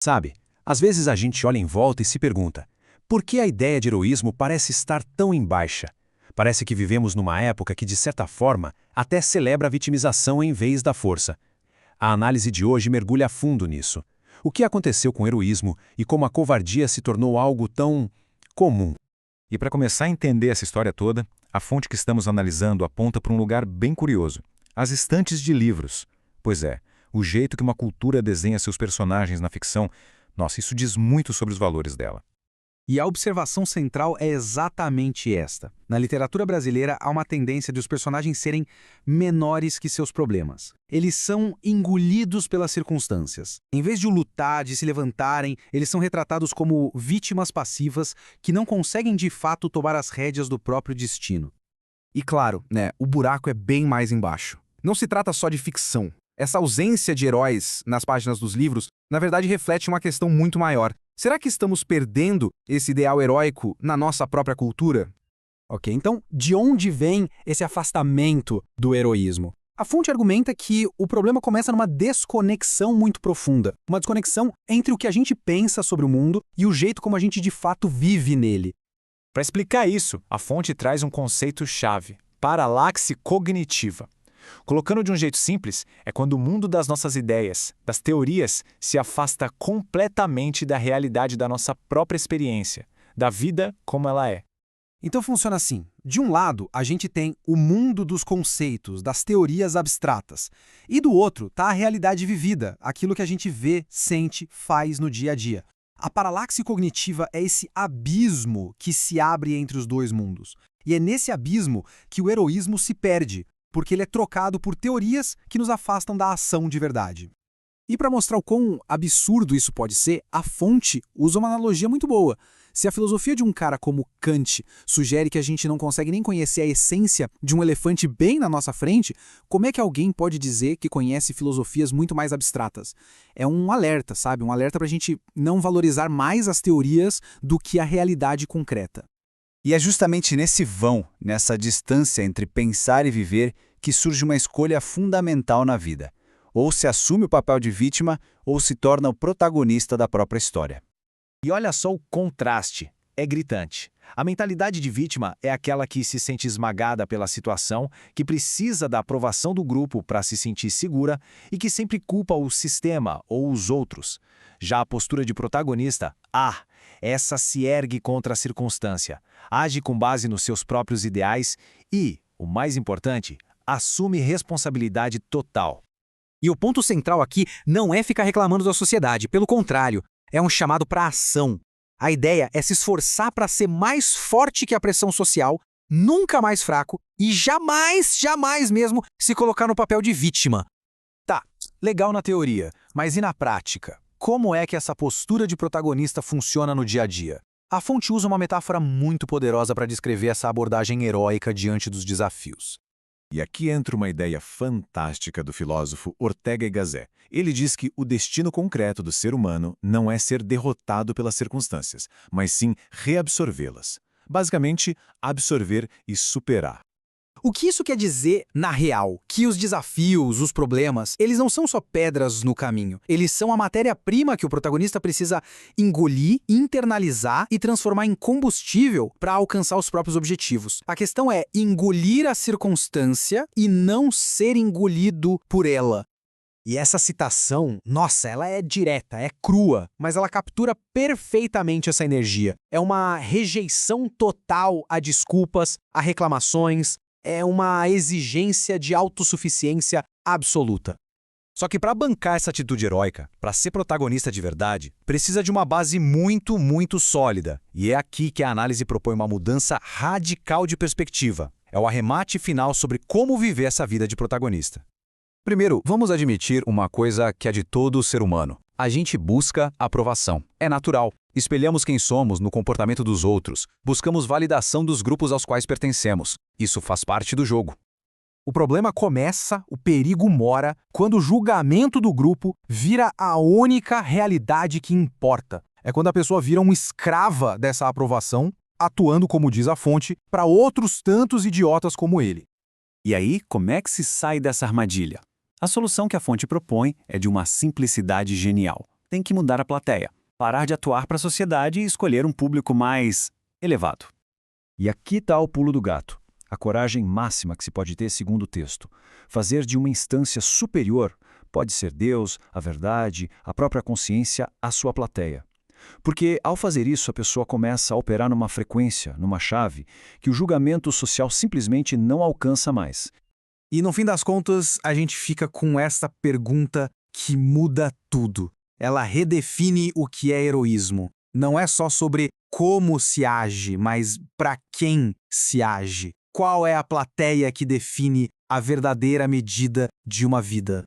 Sabe, às vezes a gente olha em volta e se pergunta, por que a ideia de heroísmo parece estar tão em baixa? Parece que vivemos numa época que, de certa forma, até celebra a vitimização em vez da força. A análise de hoje mergulha a fundo nisso. O que aconteceu com o heroísmo e como a covardia se tornou algo tão comum? E para começar a entender essa história toda, a fonte que estamos analisando aponta para um lugar bem curioso: as estantes de livros. Pois é, o jeito que uma cultura desenha seus personagens na ficção, nossa, isso diz muito sobre os valores dela. E a observação central é exatamente esta. Na literatura brasileira, há uma tendência de os personagens serem menores que seus problemas. Eles são engolidos pelas circunstâncias. Em vez de lutar, de se levantarem, eles são retratados como vítimas passivas que não conseguem de fato tomar as rédeas do próprio destino. E claro, o buraco é bem mais embaixo. Não se trata só de ficção. Essa ausência de heróis nas páginas dos livros, na verdade, reflete uma questão muito maior. Será que estamos perdendo esse ideal heróico na nossa própria cultura? Ok, então, de onde vem esse afastamento do heroísmo? A fonte argumenta que o problema começa numa desconexão muito profunda. Uma desconexão entre o que a gente pensa sobre o mundo e o jeito como a gente de fato vive nele. Para explicar isso, a fonte traz um conceito-chave: paralaxe cognitiva. Colocando de um jeito simples, é quando o mundo das nossas ideias, das teorias, se afasta completamente da realidade da nossa própria experiência, da vida como ela é. Então funciona assim. De um lado, a gente tem o mundo dos conceitos, das teorias abstratas. E do outro está a realidade vivida, aquilo que a gente vê, sente, faz no dia a dia. A paralaxe cognitiva é esse abismo que se abre entre os dois mundos. E é nesse abismo que o heroísmo se perde, porque ele é trocado por teorias que nos afastam da ação de verdade. E para mostrar o quão absurdo isso pode ser, a fonte usa uma analogia muito boa. Se a filosofia de um cara como Kant sugere que a gente não consegue nem conhecer a essência de um elefante bem na nossa frente, como é que alguém pode dizer que conhece filosofias muito mais abstratas? É um alerta, sabe? Um alerta para a gente não valorizar mais as teorias do que a realidade concreta. E é justamente nesse vão, nessa distância entre pensar e viver, que surge uma escolha fundamental na vida. Ou se assume o papel de vítima, ou se torna o protagonista da própria história. E olha só o contraste, é gritante. A mentalidade de vítima é aquela que se sente esmagada pela situação, que precisa da aprovação do grupo para se sentir segura e que sempre culpa o sistema ou os outros. Já a postura de protagonista, essa se ergue contra a circunstância, age com base nos seus próprios ideais e, o mais importante, assume responsabilidade total. E o ponto central aqui não é ficar reclamando da sociedade, pelo contrário, é um chamado para ação. A ideia é se esforçar para ser mais forte que a pressão social, nunca mais fraco e jamais mesmo se colocar no papel de vítima. Tá, legal na teoria, mas e na prática? Como é que essa postura de protagonista funciona no dia a dia? A fonte usa uma metáfora muito poderosa para descrever essa abordagem heróica diante dos desafios. E aqui entra uma ideia fantástica do filósofo Ortega y Gasset. Ele diz que o destino concreto do ser humano não é ser derrotado pelas circunstâncias, mas sim reabsorvê-las. Basicamente, absorver e superar. O que isso quer dizer, na real? Que os desafios, os problemas, eles não são só pedras no caminho. Eles são a matéria-prima que o protagonista precisa engolir, internalizar e transformar em combustível para alcançar os próprios objetivos. A questão é engolir a circunstância e não ser engolido por ela. E essa citação, nossa, ela é direta, é crua, mas ela captura perfeitamente essa energia. É uma rejeição total a desculpas, a reclamações, é uma exigência de autossuficiência absoluta. Só que para bancar essa atitude heróica, para ser protagonista de verdade, precisa de uma base muito sólida. E é aqui que a análise propõe uma mudança radical de perspectiva. É o arremate final sobre como viver essa vida de protagonista. Primeiro, vamos admitir uma coisa que é de todo ser humano. A gente busca aprovação. É natural. Espelhamos quem somos no comportamento dos outros. Buscamos validação dos grupos aos quais pertencemos. Isso faz parte do jogo. O problema começa, o perigo mora, quando o julgamento do grupo vira a única realidade que importa. É quando a pessoa vira uma escrava dessa aprovação, atuando, como diz a fonte, para outros tantos idiotas como ele. E aí, como é que se sai dessa armadilha? A solução que a fonte propõe é de uma simplicidade genial. tem que mudar a plateia, parar de atuar para a sociedade e escolher um público mais elevado. E aqui está o pulo do gato. A coragem máxima que se pode ter segundo o texto. Fazer de uma instância superior, pode ser Deus, a verdade, a própria consciência, a sua plateia. Porque, ao fazer isso, a pessoa começa a operar numa frequência, numa chave, que o julgamento social simplesmente não alcança mais. E no fim das contas, a gente fica com esta pergunta que muda tudo. Ela redefine o que é heroísmo. Não é só sobre como se age, mas para quem se age. Qual é a plateia que define a verdadeira medida de uma vida?